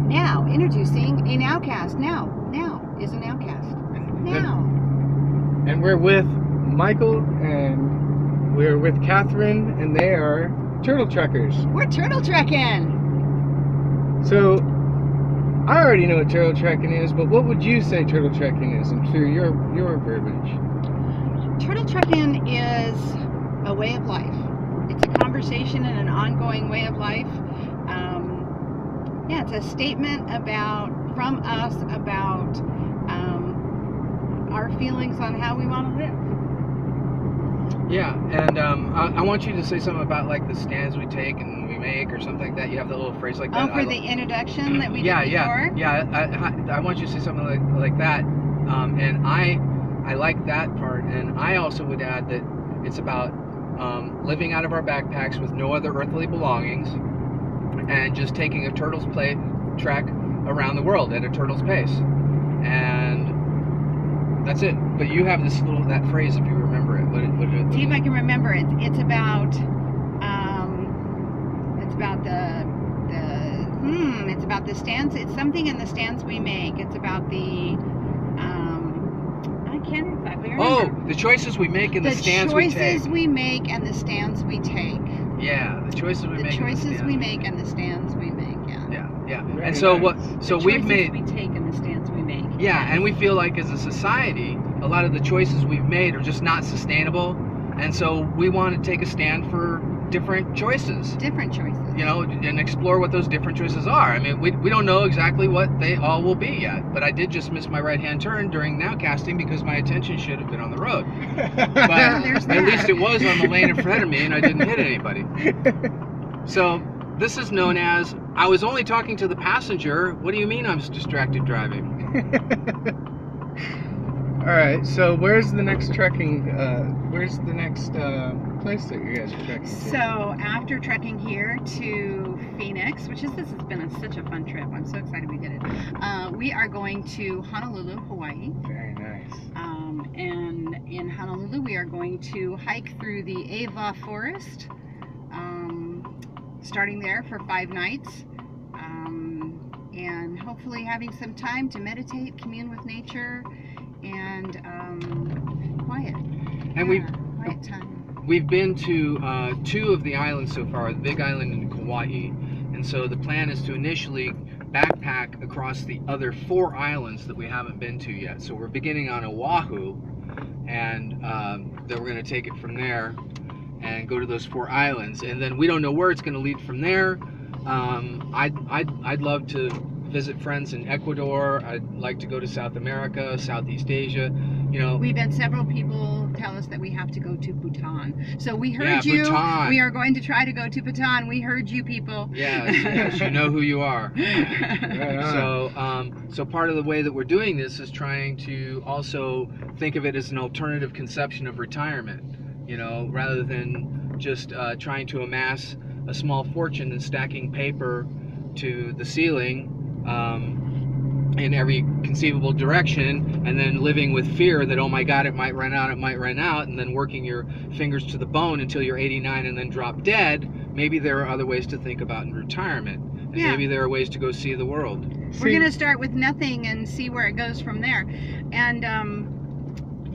Now, introducing a GNOWCAST. Now is a GNOWCAST. Now. And we're with Michael and we're with Kathryn, and they are turtle trekkers. We're turtle trekking. So, I already know what turtle trekking is, but what would you say turtle trekking is, and through your verbiage? Turtle trekking is a way of life. It's a conversation and an ongoing way of life. Yeah, it's a statement from us about our feelings on how we want to live. Yeah, and I want you to say something about like the stands we take and we make or something like that. You have that little phrase like that. Oh, for the introduction that we did before? Yeah. I want you to say something like that. And I like that part. And I also would add that it's about living out of our backpacks with no other earthly belongings and just taking a turtle's trek around the world at a turtle's pace. And that's it. But you have that phrase, if you remember it. See if I can remember it. It's about the stands. It's something in the stands we make. It's about the I can't exactly remember. Oh, the choices we make and the stands we take. The choices we make and the stands we take. Yeah, the choices we make. The choices we make and the stands we make. Yeah. Very And so nice. we've made. The choices we take and the stands we make. Yeah, and we feel like as a society, a lot of the choices we've made are just not sustainable, and so we want to take a stand for different choices. Different choices. You know, and explore what those different choices are. I mean, we don't know exactly what they all will be yet, but I did just miss my right-hand turn during GNOWCasting because my attention should have been on the road. But at least it was on the lane in front of me, and I didn't hit anybody. So this is known as, I was only talking to the passenger. What do you mean I was distracted driving? Alright, so where's the next trekking, where's the next place that you guys are trekking to? So after trekking here to Phoenix, this has been such a fun trip. I'm so excited we did it. We are going to Honolulu, Hawaii. Very nice. And in Honolulu, we are going to hike through the Ava Forest, starting there for 5 nights. And hopefully having some time to meditate, commune with nature, and quiet. And quiet time. We've been to 2 of the islands so far, the Big Island and Kauai, and so the plan is to initially backpack across the other 4 islands that we haven't been to yet. So we're beginning on Oahu, and then we're going to take it from there and go to those 4 islands, and then we don't know where it's going to lead from there. I'd love to visit friends in Ecuador. I'd like to go to South America, Southeast Asia. You know, we've had several people tell us that we have to go to Bhutan. So we heard you. Bhutan. We are going to try to go to Bhutan. We heard you people. Yes, you know who you are. So part of the way that we're doing this is trying to also think of it as an alternative conception of retirement. You know, rather than just trying to amass a small fortune and stacking paper to the ceiling in every conceivable direction, and then living with fear that, oh my God, it might run out, and then working your fingers to the bone until you're 89 and then drop dead. Maybe there are other ways to think about in retirement. And maybe there are ways to go see the world. We're going to start with nothing and see where it goes from there. And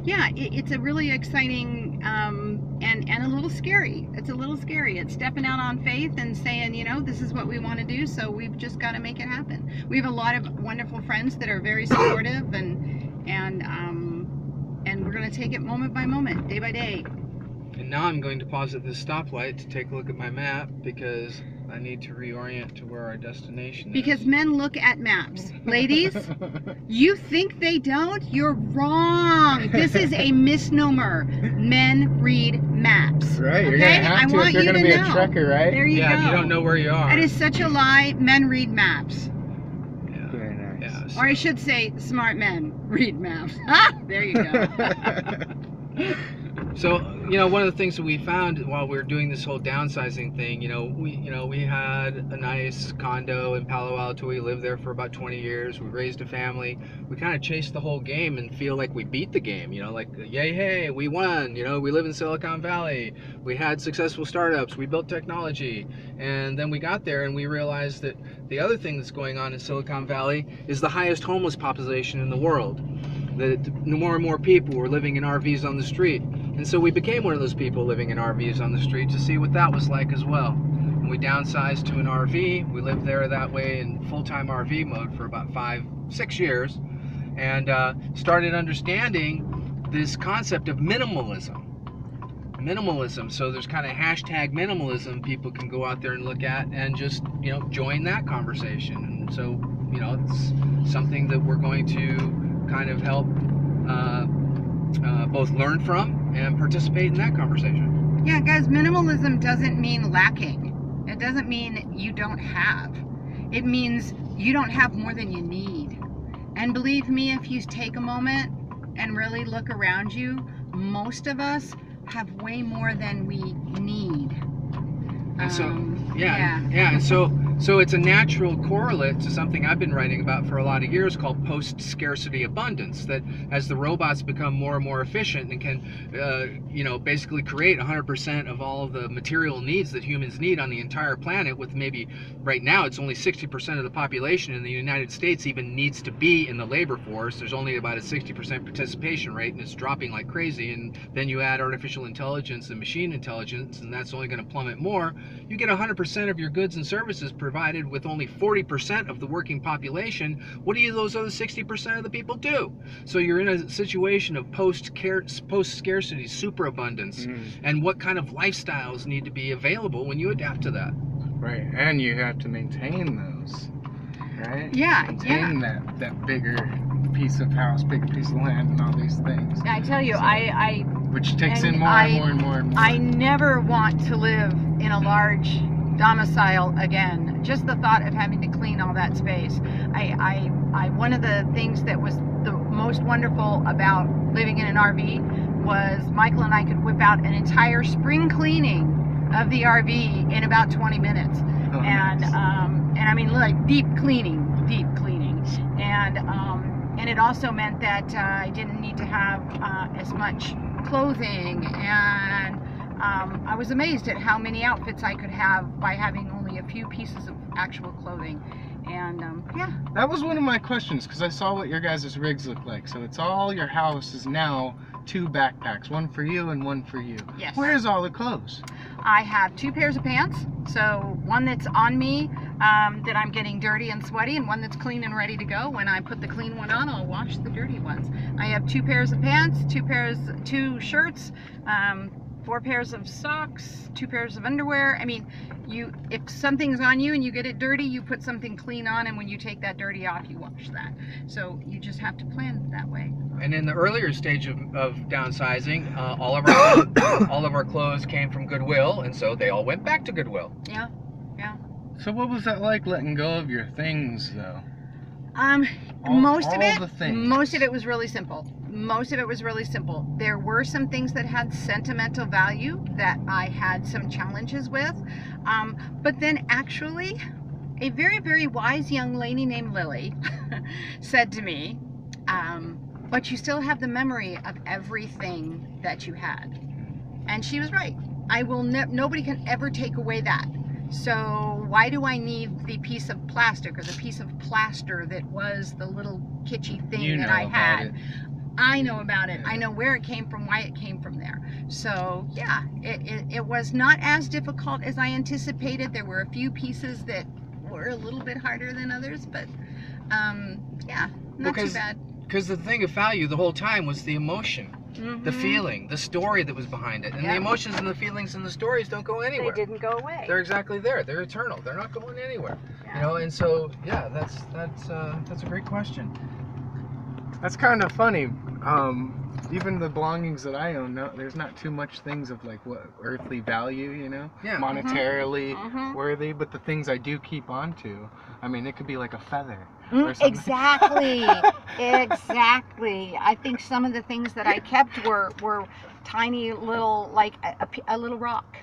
it's a really exciting and a little scary. It's a little scary. It's stepping out on faith and saying, you know, this is what we want to do, so we've just got to make it happen. We have a lot of wonderful friends that are very supportive, and we're going to take it moment by moment, day by day. And now I'm going to pause at this stoplight to take a look at my map because I need to reorient to where our destination is. Because men look at maps. Ladies, you think they don't? You're wrong. This is a misnomer. Men read maps. Right, you're going to have to if you're going to be a trekker, right? There you go. Yeah, if you don't know where you are. That is such a lie. Men read maps. Yeah. Very nice. Yeah, so. Or I should say, smart men read maps. There you go. So, one of the things that we found while we were doing this whole downsizing thing, we had a nice condo in Palo Alto. We lived there for about 20 years. We raised a family. We kind of chased the whole game and feel like we beat the game, like, yay, hey, we won. We live in Silicon Valley. We had successful startups. We built technology. And then we got there and we realized that the other thing that's going on in Silicon Valley is the highest homeless population in the world. That more and more people were living in RVs on the street. And so we became one of those people living in RVs on the street to see what that was like as well. And we downsized to an RV. We lived there that way in full-time RV mode for about 5-6 years, and started understanding this concept of minimalism. So there's kind of hashtag minimalism people can go out there and look at and just, join that conversation. And so, it's something that we're going to kind of help both learn from and participate in that conversation. Yeah, guys, minimalism doesn't mean lacking. It doesn't mean you don't have. It means you don't have more than you need. And believe me, if you take a moment and really look around you, most of us have way more than we need. And so, and so it's a natural correlate to something I've been writing about for a lot of years called post-scarcity abundance, that as the robots become more and more efficient and can, basically create 100% of all of the material needs that humans need on the entire planet, with maybe right now it's only 60% of the population in the United States even needs to be in the labor force. There's only about a 60% participation rate, and it's dropping like crazy. And then you add artificial intelligence and machine intelligence, and that's only going to plummet more. You get 100% of your goods and services provided with only 40% of the working population. What do those other 60% of the people do? So you're in a situation of post-scarcity superabundance. And what kind of lifestyles need to be available when you adapt to that? Right, and you have to maintain those, right? Yeah, maintain that bigger piece of house, bigger piece of land, and all these things. I tell you, so, which takes in more and more. I never want to live in a large domicile again. Just the thought of having to clean all that space. One of the things that was the most wonderful about living in an RV was Michael and I could whip out an entire spring cleaning of the RV in about 20 minutes. Oh, and nice. And I mean, like deep cleaning. And it also meant that I didn't need to have as much clothing, and I was amazed at how many outfits I could have by having only a few pieces of actual clothing. And that was one of my questions, because I saw what your guys' rigs look like. So it's all your house is now 2 backpacks, one for you and one for you. Yes. Where's all the clothes? I have 2 pairs of pants. So one that's on me that I'm getting dirty and sweaty, and one that's clean and ready to go. When I put the clean one on, I'll wash the dirty ones. I have 2 pairs of pants, 2 shirts, 4 pairs of socks, 2 pairs of underwear. I mean, if something's on you and you get it dirty, you put something clean on, and when you take that dirty off, you wash that. So you just have to plan that way. And in the earlier stage of downsizing, all of our clothes came from Goodwill, and so they all went back to Goodwill. Yeah. So what was that like, letting go of your things, though? Most of it was really simple. There were some things that had sentimental value that I had some challenges with. But then actually, a very, very wise young lady named Lily said to me, but you still have the memory of everything that you had. And she was right. Nobody can ever take away that. So why do I need the piece of plastic or the piece of plaster that was the little kitschy thing that I had? I know about it. I know where it came from, why it came from there. So yeah, it was not as difficult as I anticipated. There were a few pieces that were a little bit harder than others, but not too bad. Because the thing of value the whole time was the emotion, the feeling, the story that was behie it. And the emotions and the feelings and the stories don't go anywhere. They didn't go away. They're exactly there. They're eternal. They're not going anywhere. Yeah. And so that's a great question. That's kind of funny. even the belongings that I own, no, there's not too much things of like what earthly value, you know, Yeah. monetarily Mhm. worthy. But the things I do keep onto, I mean, it could be like a feather or something. Exactly. Exactly. I think some of the things that I kept were tiny little, like a little rock.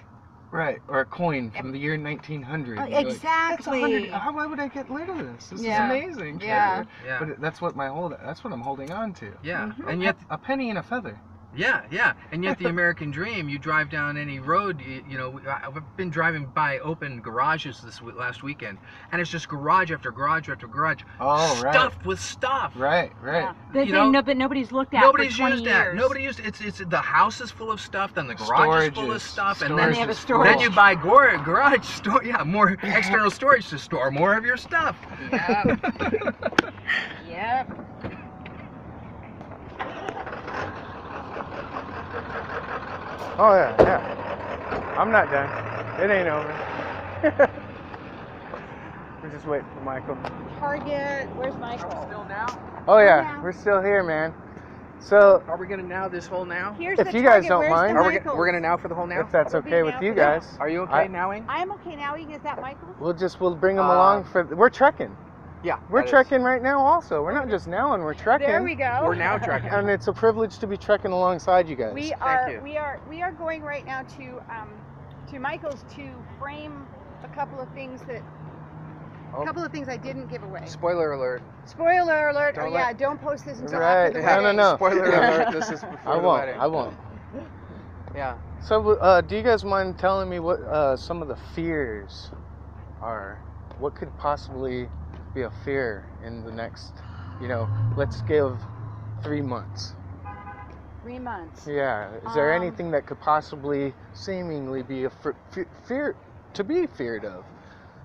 Right, or a coin from the year 1900. Oh, and you're like, that's exactly. 100. Why would I get rid of this? This Yeah. is amazing. Yeah. Yeah. But that's what that's what I'm holding on to. Yeah. Mhm. And yet, A penny and a feather. yeah. And yet the American dream, you drive down any road, you know, I've been driving by open garages last weekend, and it's just garage after garage after garage, Oh, right. stuffed with stuff. Right. Yeah. You know, But nobody's looked at Nobody's for 20 used years. that. Nobody used it's the house is full of stuff, then the garage is full of Storages. stuff, and Then then they have a Storages. storage. then you buy garage store, more external storage to store more of your stuff. Yep. Yep. Oh yeah. I'm not done. It ain't over. We're just waiting for Michael. Target. Where's Michael? Still now? Oh Yeah. yeah, we're still here, man. So Are we gonna now this whole now? Here's If the you guys Target. don't Where's mind- the Are we Michael's? we're gonna now for the whole now? if that's We'll be okay now with for you the- guys, Are you okay I- nowing? I'm okay nowing. Is that Michael's? we'll bring them along for. We're trekking. Yeah. We're that is. trekking right now. Also, we're not just now, and we're trekking. There we go. We're now trekking. And it's a privilege to be trekking alongside you guys. We are you. we are going right now to Michael's to frame a couple of things Oh. I didn't give away. Spoiler alert. Spoiler alert! Don't Oh let- yeah, don't post this until Right. after the No, wedding. no. Spoiler alert. This is before I the won't. wedding. I won't. Yeah. So, do you guys mind telling me what some of the fears are? What could possibly be a fear in the next, let's give 3 months? 3 months. Yeah. Is there Um, anything that could possibly, seemingly be a fear to be feared of?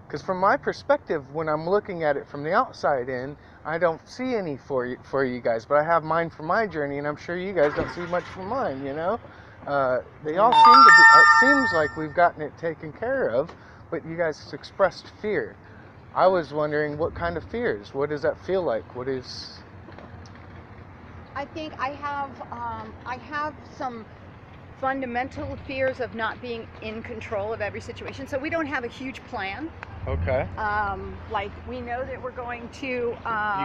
Because from my perspective, when I'm looking at it from the outside in, I don't see any for you guys, but I have mine for my journey, and I'm sure you guys don't see much for mine. They all seem to be. It seems like we've gotten it taken care of, but you guys expressed fear. I was wondering what kind of fears. What does that feel like? What is? I think I have some fundamental fears of not being in control of every situation. So we don't have a huge plan. Okay. Like we know that we're going to. You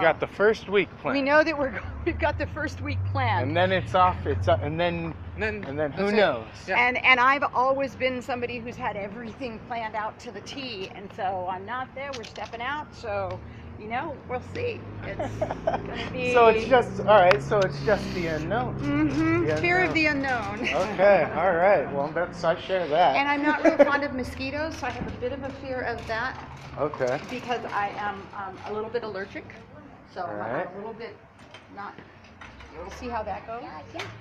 got the first week plan. We know that we've got the first week planned. And then it's off. And then who that's it. knows? Yeah. And I've always been somebody who's had everything planned out to the T, and so I'm not there. We're stepping out, so we'll see. It's gonna be. So it's just all right. So it's just the unknown. Mm-hmm. The Fear unknown. of the unknown. Okay. All right. Well, I share that. And I'm not real fond of mosquitoes, so I have a bit of a fear of that Okay. because I am a little bit allergic. So Right. I'm a little bit not. We'll see how that goes.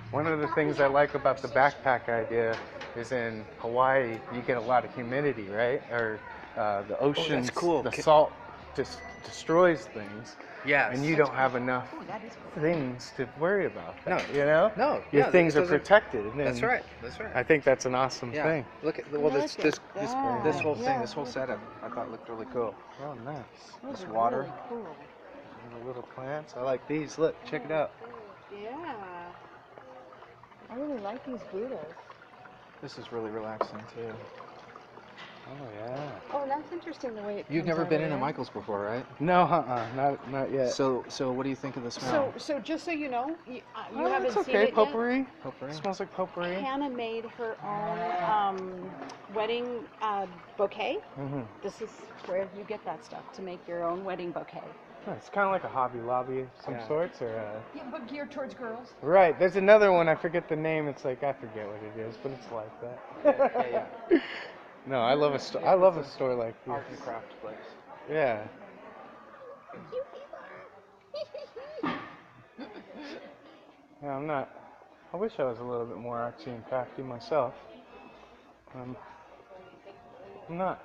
One of the things I like about the backpack idea is in Hawaii, you get a lot of humidity, right? Or the oceans, cool. the salt just destroys things, Yes. and you don't have enough Ooh, that is cool. things to worry about. No. No. Your yeah, things it are doesn't- protected. And That's right. That's right. I think that's an awesome Yeah. thing. Look at Look this at this that. this whole thing, Yeah. this whole setup. I thought looked really cool. Oh, nice. Those This are water. really cool. And the little plants. I like these. Look, check it out. Yeah. I really like these Buddhas. This is really relaxing too. Oh yeah. Oh, that's interesting the way it You've comes never out been of in a there. Michael's before, right? No, not yet. So what do you think of the smell? So just so you know, you Oh, haven't it's seen okay. it Potpourri. Potpourri? It smells like potpourri. yet. Hannah made her own wedding bouquet. Mm-hmm. This is where you get that stuff to make your own wedding bouquet. It's kind of like a Hobby Lobby of some Yeah. sorts, or Yeah, but geared towards girls. right. There's another one. I forget the name. It's like I forget what it is, but it's like that. Yeah. No, I love a store. I love a store like Art and this. craft place. Yeah. Yeah, I'm not. I wish I was a little bit more artsy and crafty myself. I'm not.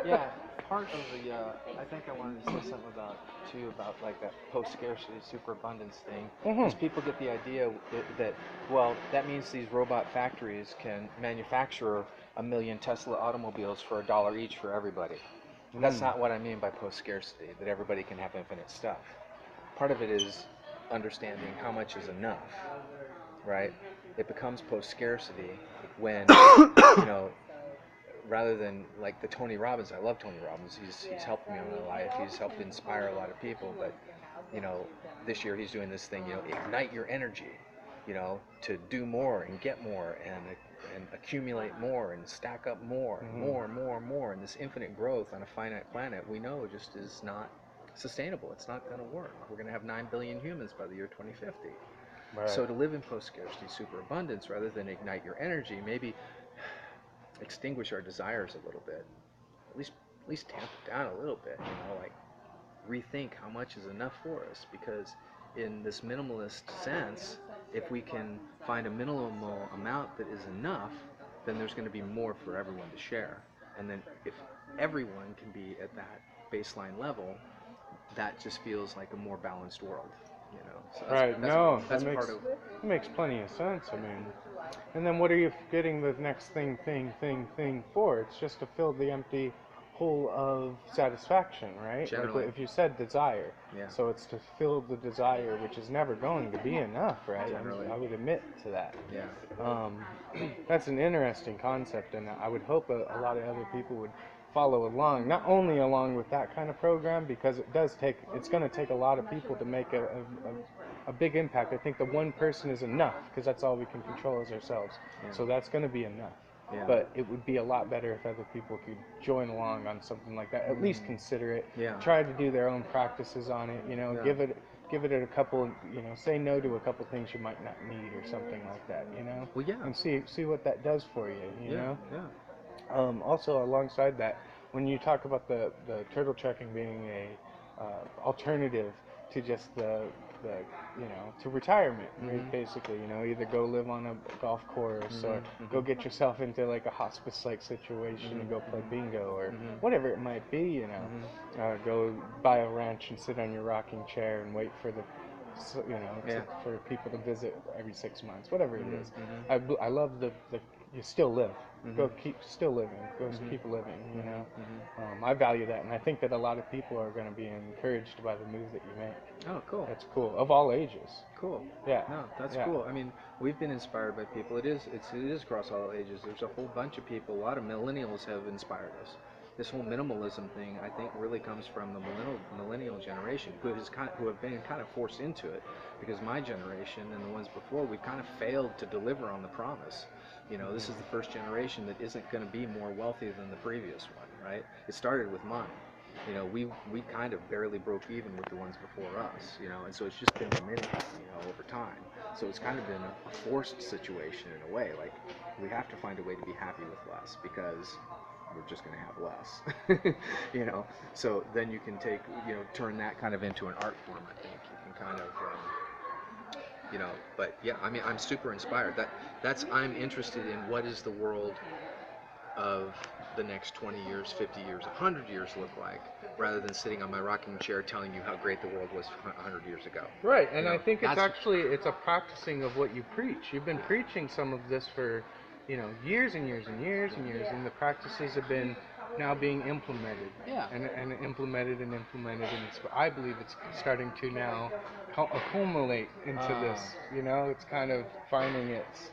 Yeah, part of the, I think I wanted to say something about like that post-scarcity, superabundance thing. Because people get the idea that, well, that means these robot factories can manufacture 1 million Tesla automobiles for $1 each for everybody. That's not what I mean by post-scarcity, that everybody can have infinite stuff. Part of it is understanding how much is enough. right? It becomes post-scarcity when, rather than like the Tony Robbins. I love Tony Robbins. He's helped me in my life. He's helped inspire a lot of people. But this year he's doing this thing. Ignite your energy. To do more and get more and accumulate more and stack up more and more and more and more. And this infinite growth on a finite planet, we know, just is not sustainable. It's not going to work. We're going to have 9 billion humans by the year 2050. Right. So to live in post-scarcity superabundance, rather than ignite your energy, maybe extinguish our desires a little bit. At least tamp it down a little bit. Like rethink how much is enough for us. Because in this minimalist sense, if we can find a minimal amount that is enough, then there's going to be more for everyone to share. And then if everyone can be at that baseline level, that just feels like a more balanced world. So that's part of. That makes plenty of sense. I mean, and then what are you getting the next thing for? It's just to fill the empty hole of satisfaction, right? Generally. Like if you said desire, Yeah. so it's to fill the desire, which is never going to be enough, right? Generally. I would admit to that. Yeah. That's an interesting concept, and I would hope a lot of other people would follow along, not only along with that kind of program, because it's going to take a lot of people to make a big impact. I think the one person is enough, because that's all we can control is ourselves. Yeah. So that's going to be enough. Yeah. But it would be a lot better if other people could join along on something like that. At least consider it. Yeah. Try to do their own practices on it. Yeah. Give it a couple. Say no to a couple things you might not need or something like that. Well, yeah. And see what that does for you. You know. Yeah. Also, alongside that, when you talk about the turtle trekking being a alternative to just the to retirement, basically, either go live on a golf course or go get yourself into like a hospice-like situation and go play bingo or whatever it might be, go buy a ranch and sit on your rocking chair and wait for for people to visit every 6 months, whatever it is. I love the you still live. Go keep still living. Go keep living. I value that, and I think that a lot of people are going to be encouraged by the move that you make. Oh, cool. That's cool. Of all ages. Cool. Yeah. No, that's cool. I mean, we've been inspired by people. It is across all ages. There's a whole bunch of people. A lot of millennials have inspired us. This whole minimalism thing, I think, really comes from the millennial generation, who have been kind of forced into it, because my generation and the ones before, we've kind of failed to deliver on the promise. This is the first generation that isn't going to be more wealthy than the previous one, right? It started with mine. We kind of barely broke even with the ones before us, and so it's just been diminished, over time. So it's kind of been a forced situation in a way. Like, we have to find a way to be happy with less, because we're just going to have less, So then you can turn that kind of into an art form. I think you can kind of, But yeah, I mean, I'm super inspired. I'm interested in what is the world of the next 20 years, 50 years, 100 years look like, rather than sitting on my rocking chair telling you how great the world was 100 years ago. Right, and I think it's a practicing of what you preach. You've been preaching some of this for, years and years and years and years, and the practices have been now being implemented. Yeah. And implemented, and I believe it's starting to now accumulate into this. It's kind of finding its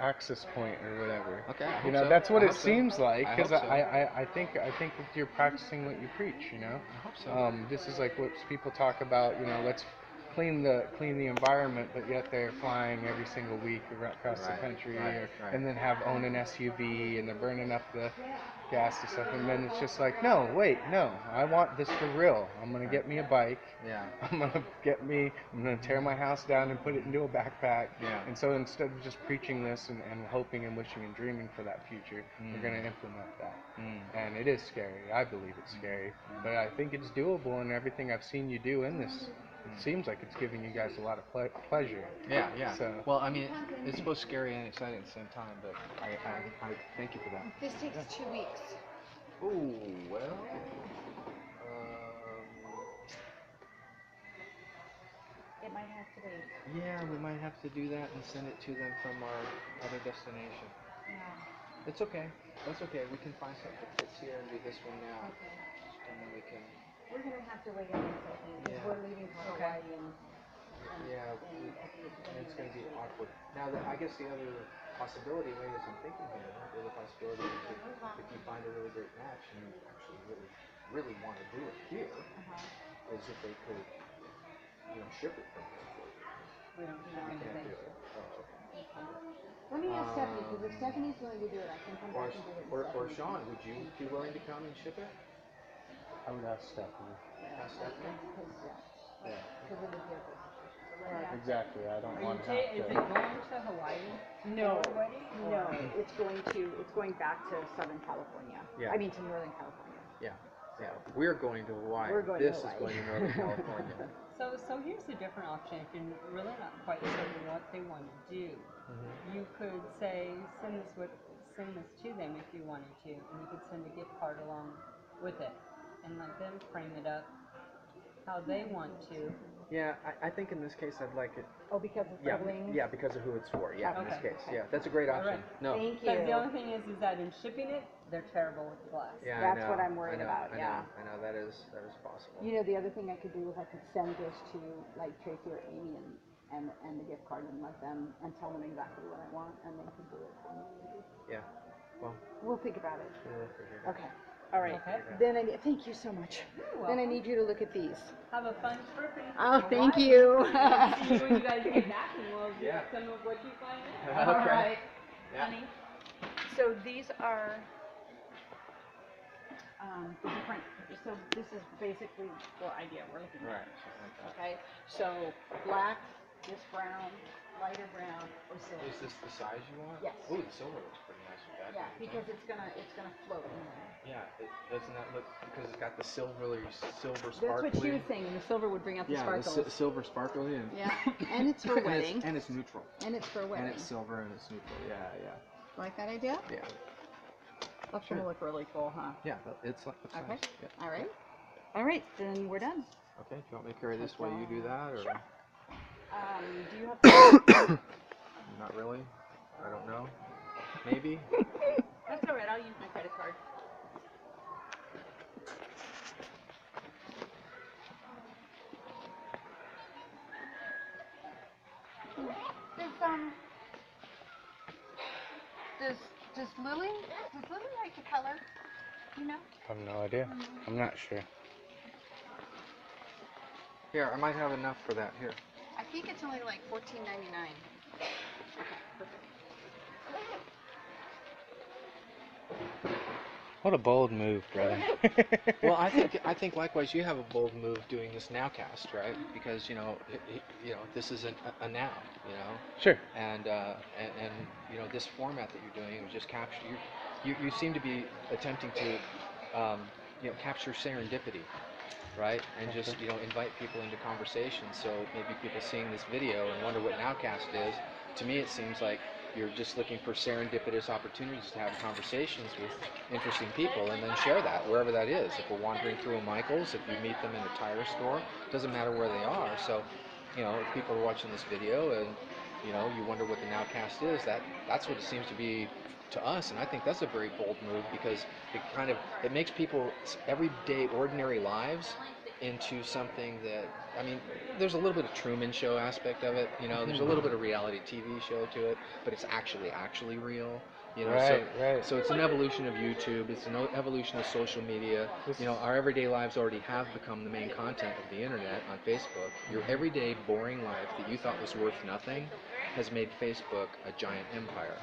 access point or whatever. Okay. That's what it seems like, because I hope so. I think that you're practicing what you preach. I hope so. This is like what people talk about. Let's clean the environment, but yet they're flying every single week across the country, and then own an SUV, and they're burning up the gas and stuff, and then it's just like, no, I want this for real. I'm gonna get me a bike. Yeah. I'm gonna tear my house down and put it into a backpack. Yeah. And so instead of just preaching this and hoping and wishing and dreaming for that future, we're gonna implement that. And it is scary. I believe it's scary, but I think it's doable, and everything I've seen you do in this seems like it's giving you guys a lot of pleasure. Yeah. So, well, I mean, it's both scary and exciting at the same time, but I thank you for that. This takes 2 weeks. Oh, well, It might have to be. yeah, we might have to do that and send it to them from our other destination. Yeah. It's okay. That's okay. We can find something that fits here and do this one now. Okay. And then we can. We're gonna have to wait on this, I think, because we're leaving for Hawaii in Yeah, it's going to be awkward. Now, I guess the other possibility, way as I'm thinking here, the other possibility is if you find a really great match and you actually really want to do it here, is if they could, ship it from here for you. We don't do You can't anything. do it. Oh, okay. Let me ask Stephanie, because if Stephanie's willing to do it, I can come back and do it. Or Sean, would you be willing to come and ship it? I would ask Stephanie. Ask Stephanie? Yeah. Because of the vehicle situation. Exactly. I don't want to Is have it to. going to Hawaii? No, for a wedding? no, it's going back to Southern California. Yeah. I mean to Northern California. Yeah. Yeah. We're going to Hawaii. We're going this to is Hawaii. going to Northern California. So here's a different option. If you're really not quite certain what they want to do, you could say send this to them if you wanted to, and you could send a gift card along with it, and let them frame it up how they want to. Yeah, I think in this case I'd like it. Oh, because it's siblings? Yeah, because of who it's for. Yeah, in this Okay. case. Yeah, that's a great option. All right. No. Thank you. Because the only thing is that in shipping it, they're terrible with glass. Yeah, That's I know, what I'm worried about, I yeah. know that is possible. You know, the other thing I could do is I could send this to like Tracy or Amy and the gift card and let them and tell them exactly what I want and they can do it for me. Maybe. Yeah. Well, We'll think about it. we'll figure it out. Okay. All right. Okay. Then thank you so much. You're Then I welcome. need you to look at these. Have a fun trip. Oh, thank you. See you when you guys get back, and we'll do Yeah. some of what you find out. All Okay. right. Yeah. Honey. So these are the different. So this is basically the idea we're looking at. Right. Okay. So black, this brown, lighter brown, or silver. Is this the size you want? Yes. Ooh, the silver looks pretty nice with that. Yeah, because it's gonna float in there. Yeah, doesn't that look, because it's got the silver sparkly. That's what she was saying. The silver would bring out the Yeah, sparkles. the silver sparkly and Yeah, and it's for wedding. and it's neutral. And it's for a wedding. And it's silver and it's neutral. Yeah. Like that idea? Yeah. That's gonna look really cool, huh? Yeah, it's like Okay. nice. Yeah. All right. All right, then we're done. Okay, do you want me to carry this while you do that, or Sure. Do you have? not really? I don't know. Maybe. That's all right. I'll use my credit card. Does Lily like the color? You know? I have no idea. I'm not sure. Here, I might have enough for that. Here. I think it's only like $14.99. Okay, perfect. What a bold move, brother. Well, I think likewise you have a bold move doing this NOWCAST, right? Because this is a now, Sure. and this format that you're doing just capture you seem to be attempting to capture serendipity, right? And just invite people into conversation. So maybe people seeing this video and wonder what NOWCAST is. To me, it seems like you're just looking for serendipitous opportunities to have conversations with interesting people and then share that wherever that is. If we're wandering through a Michael's, if you meet them in a tire store, doesn't matter where they are. So, if people are watching this video and, you wonder what the NOWCAST is, that's what it seems to be to us. And I think that's a very bold move because it makes people's everyday, ordinary lives into something that, there's a little bit of Truman Show aspect of it, there's a little bit of reality TV show to it, but it's actually real, Right. So it's an evolution of YouTube, it's an evolution of social media, our everyday lives already have become the main content of the internet on Facebook. Your everyday boring life that you thought was worth nothing has made Facebook a giant empire.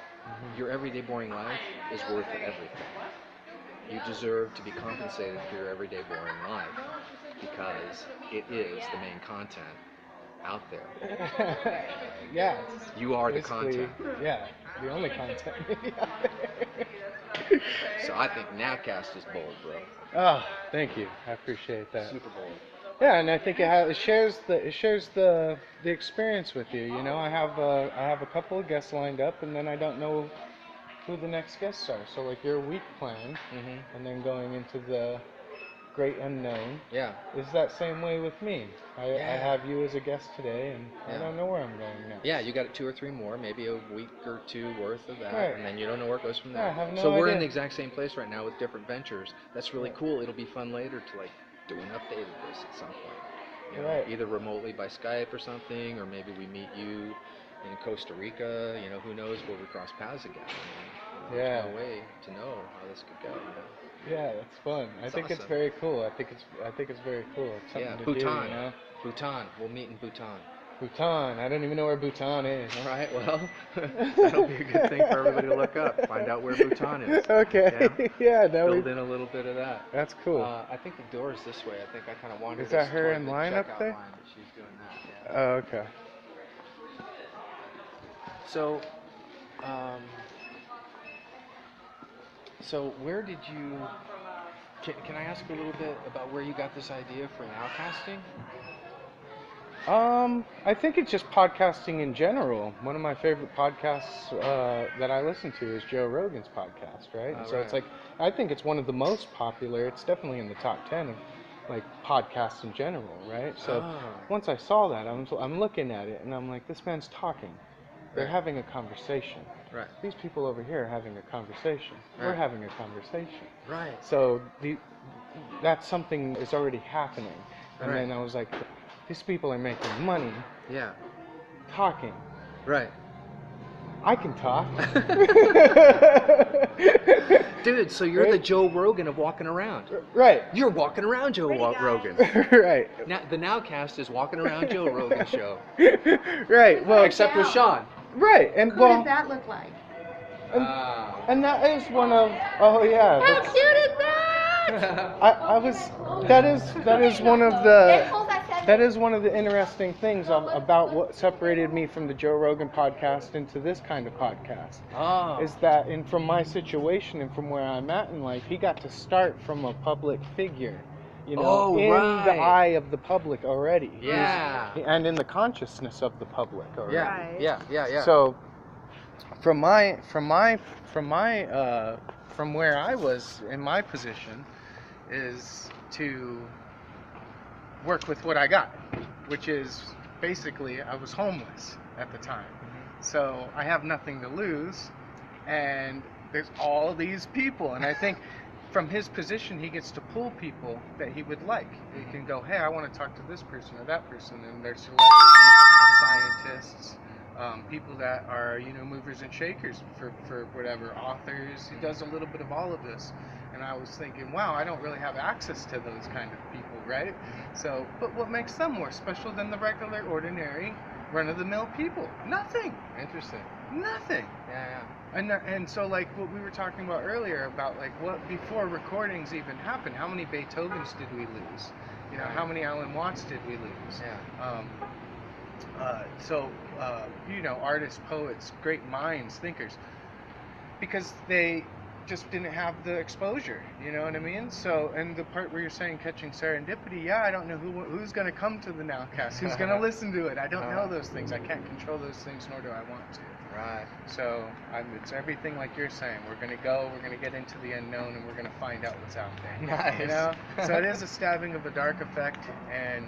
Your everyday boring life is worth everything. You deserve to be compensated for your everyday boring life because it is the main content out there. Yeah. You are the Basically, content. Yeah, the only content. So I think NOWCAST is bold, bro. Oh, thank you. I appreciate that. Super bold. Yeah, and I think it shares the experience with you. I have a couple of guests lined up, and then I don't know who the next guests are. So like your week plan, and then going into the great unknown. Yeah. Is that same way with me? I have you as a guest today, and I don't know where I'm going next. Yeah, you got 2 or 3 more, maybe a week or 2 worth of that, Right. and then you don't know where it goes from there. Yeah, I have no so we're idea. in the exact same place right now with different ventures. That's really cool. It'll be fun later to do an update of this at some point. You know, Right. either remotely by Skype or something, or maybe we meet you in Costa Rica. You know, who knows where we cross paths again. You know, Yeah. there's no way to know how this could go. You know? Yeah, that's fun. I It's think it's awesome. very cool. I think it's very cool. It's something Yeah, to Bhutan. do, you know. Bhutan. We'll meet in Bhutan. Bhutan. I don't even know where Bhutan is. All right. Well, that'll be a good thing for everybody to look up. Find out where Bhutan is. Okay. Yeah, that Build would. in a little bit of that. That's cool. I think the door is this way. I think I kind of wandered Is that us her toward in the line up checkout there? line, but she's doing that. Yeah. Oh, okay. So, um, so where did you? Can I ask a little bit about where you got this idea for nowcasting? I think it's just podcasting in general. One of my favorite podcasts that I listen to is Joe Rogan's podcast, right? And so it's Right. like, I think it's one of the most popular. It's definitely in the top 10 of like podcasts in general, right? So once I saw that, I'm looking at it and I'm like, this man's talking. They're Right. having a conversation. Right. These people over here are having a conversation. We're Right. having a conversation. Right. So that's something is already happening. And Right. then I was like, these people are making money Yeah. talking. Right. I can talk. Dude, so you're Right? the Joe Rogan of walking around. Right. You're walking around Joe Rogan. Right. Now, the Nowcast is walking around Joe Rogan show. Right. Well, Except with Sean. right. And Who well, does that look like? and that is one of. Oh yeah. How that's- cute is that? I was. That is one of the interesting things about what separated me from the Joe Rogan podcast into this kind of podcast. Oh. Is that, and from my situation and from where I'm at in life, he got to start from a public figure, in the right. eye of the public already. Yeah. And in the consciousness of the public already. Yeah. Right. Yeah. So, from where I was in my position, is to work with what I got, which is basically I was homeless at the time. So I have nothing to lose, and there's all these people, and I think from his position he gets to pull people that he would like. He can go, hey, I want to talk to this person or that person, and they're celebrities, scientists, people that are, movers and shakers for whatever, authors. He does a little bit of all of this. And I was thinking, wow, I don't really have access to those kind of people, right? So, but what makes them more special than the regular, ordinary, run-of-the-mill people? Nothing. Interesting. Nothing. Yeah. And so, like what we were talking about earlier about like what before recordings even happened, how many Beethovens did we lose? How many Alan Watts did we lose? Yeah. Artists, poets, great minds, thinkers, because they just didn't have the exposure, you know what I mean? So, and the part where you're saying catching serendipity, yeah, I don't know who's going to come to the Nowcast, who's going to listen to it. I don't know those things. I can't control those things, nor do I want to. Right. So, it's everything like you're saying. We're going to go, we're going to get into the unknown, and we're going to find out what's out there. Nice. So it is a stabbing of a dark effect, and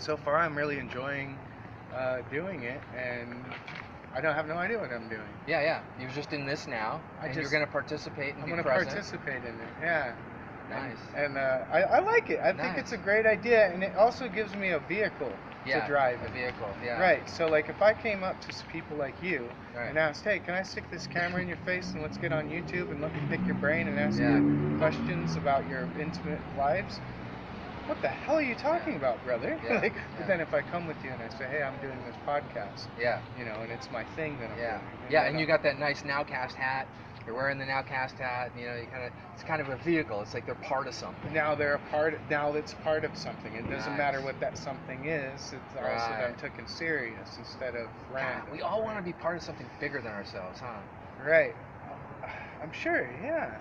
so far I'm really enjoying doing it, and I don't have no idea what I'm doing. Yeah. You're just in this now, and you're going to participate and I'm be going to present. participate in it, yeah. Nice. And I like it. I think it's a great idea, and it also gives me a vehicle to drive a in. vehicle, yeah. Right, so like if I came up to people like you Right. and asked, hey, can I stick this camera in your face and let's get on YouTube and pick your brain and ask you questions about your intimate lives? What the hell are you talking about, brother? Yeah. But then if I come with you and I say, hey, I'm doing this podcast, Yeah. and it's my thing that I'm doing. Yeah, and you got that nice Nowcast hat. You're wearing the Nowcast hat. It's kind of a vehicle. It's like they're part of something. Now it's part of something. It doesn't matter what that something is. It's also that I'm taken serious instead of random. We all want to be part of something bigger than ourselves, huh? Right. I'm sure, yeah.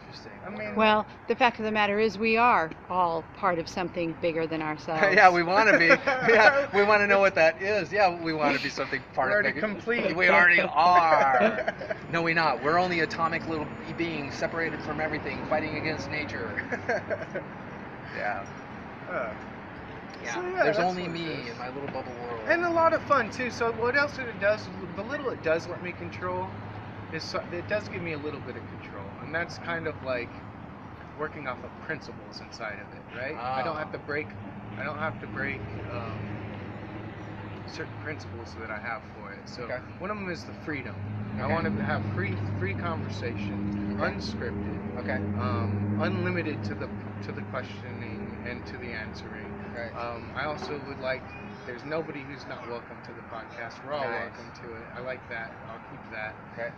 Interesting. I mean, Well, the fact of the matter is we are all part of something bigger than ourselves. Yeah, we want to be. Yeah, we want to know what that is. Yeah, we want to be something part we're of already bigger. complete. We already are. No, we're not. We're only atomic little beings separated from everything, fighting against nature. Yeah. So, There's that's only what it me is. in my little bubble world. And a lot of fun too. So what else it does, the little it does let me control, is it does give me a little bit of control, and that's kind of like working off of principles inside of it, right? I don't have to break I don't have to break certain principles that I have for it. So Okay. one of them is the freedom. I Okay. want to have free conversation, Okay. unscripted, Okay. unlimited to the questioning and to the answering. Right. I also would like. There's nobody who's not welcome to the podcast. We're all Nice. welcome to it. I like that. I'll keep that. Okay.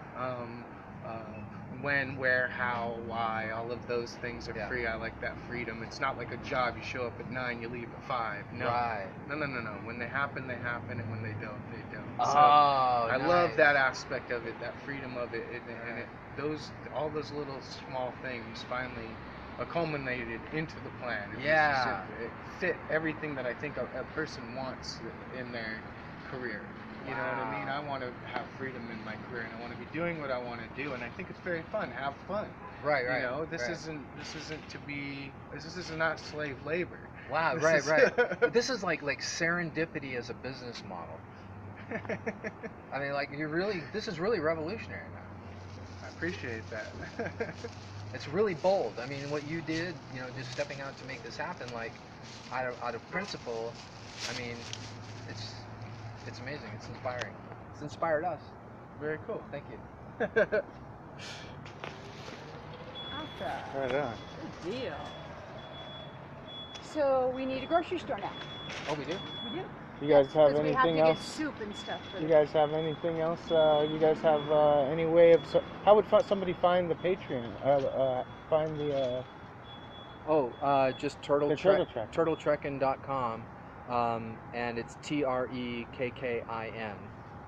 When, where, how, why, all of those things are Yeah. free. I like that freedom. It's not like a job. You show up at 9, you leave at 5. No. Right. No. When they happen, they happen, and when they don't, they don't. Oh, So I love nice. that aspect of it, that freedom of it, and all those little small things finally culminated into the plan. Yeah. It fit everything that I think a person wants in their career. You know what I mean? I want to have freedom in my career, and I want to be doing what I want to do, and I think it's very fun. Have fun. Right. You know, this right. This is not slave labor. Wow. This Right. is- Right. This is like serendipity as a business model. I mean, like this is really revolutionary, man. I appreciate that. It's really bold. I mean, what you did, you know, just stepping out to make this happen, like out of principle. I mean, it's amazing. It's inspiring. It's inspired us. Very cool. Thank you. Awesome. Right on. Good deal. So we need a grocery store now. Oh, we do. We do. You guys have Because we have to anything get else? soup and stuff for You the guys have anything else? You guys have any way of how would somebody find the Patreon? Find the Just Turtle The Turtle Trek. TurtleTrekkin.com, and it's Trekkin.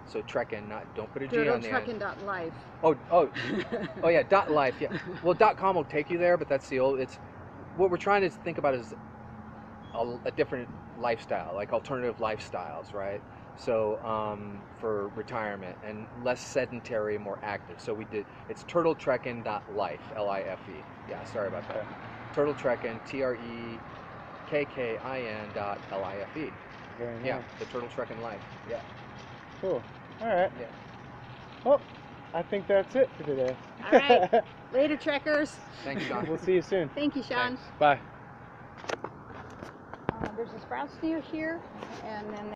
So Trekkin, don't put a G on the end. turtletrekkin.life. Oh yeah, .life. Yeah. Well, .com will take you there, but that's the old. It's what we're trying to think about is a different lifestyle, like alternative lifestyles, right? So for retirement and less sedentary, more active. So it's turtletrekkin.life, L-I-F-E. Yeah, sorry about that. Turtletrekkin, TREKKIN.LIFE. Very nice. Yeah, the Turtle Trekkin life. Yeah. Cool. All right. Yeah. Well, I think that's it for today. All right. Later, trekkers. Thanks, Sean. We'll see you soon. Thank you, Sean. Thanks. Bye. There's a Sprouts near here, and then